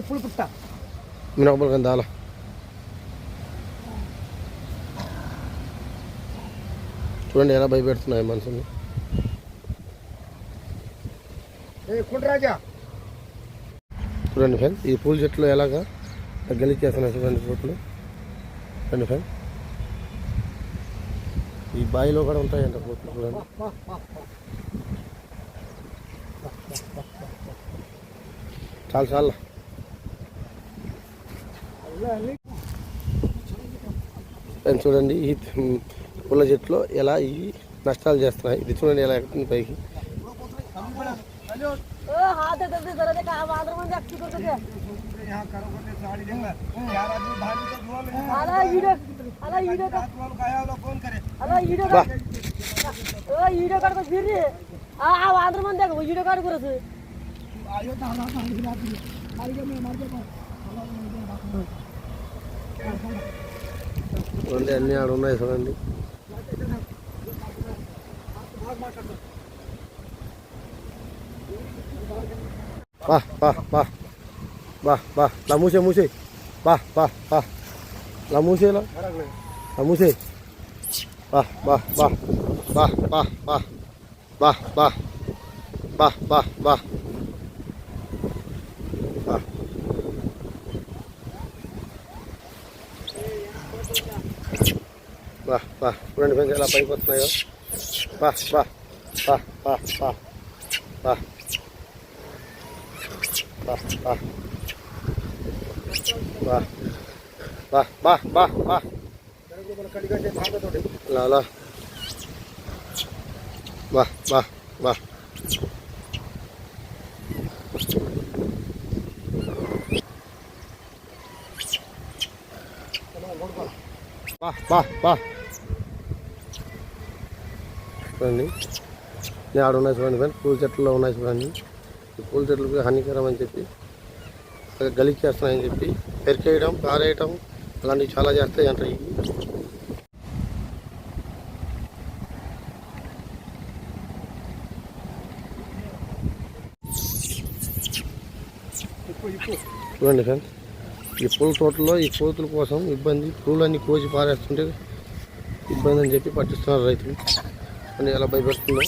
పులు పుట్ట మినపలు కానీ దాలా చూడండి ఎలా భయపెడుతున్నాయి మనుషులు. కుండ్రాజా చూడండి ఫ్రెండ్స్ ఈ పూల చెట్లు ఎలాగా గెలిచేస్తున్నాయి చూడండి పూలు. చూడండి ఫ్రెండ్స్ ఈ బావిలో కూడా ఉంటాయంట పూలు చూడండి. చాలా చాలా చూడండి ఈ పూల చెట్లు ఎలా ఇవి నష్టాలు చేస్తున్నాయి. ఇది చూడండి ఎలా ఎక్కుతుంది పైకి. చూడండి అన్నీ ఆడ ఉన్నాయి చూడండి. బా బా బా బా బా లా మూసే మూసే బా బా బా లా మూసేలా లా మూసే బా బా బా బా బా బా బా బా బా బా బా బా బా చూడండి ఫ్రెండ్స్ ఎలా పైకి వస్తున్నాయో. బా బా బా బా బా బా బా బా బా బా బా బా లా లా బా బా బా బా బా బా చూడండి నేను ఆడ ఉన్నాయి చూడండి ఫ్రెండ్స్ పూల చెట్లలో ఉన్నాయి చూడండి. ఈ పూల చెట్లకు హానికరం అని చెప్పి గలీజ్ చేస్తున్నాయని చెప్పి పెరికేయడం పారేయటం అలాంటివి చాలా చేస్తాయి అంట. చూడండి ఫ్రెండ్స్ ఈ పూల తోటలో ఈ కోతుల కోసం ఇబ్బంది, పూలన్నీ కోసి పారేస్తుంటే ఇబ్బంది అని చెప్పి పట్టిస్తున్నారు రైతులు. అని ఎలా భయపడుతుందో.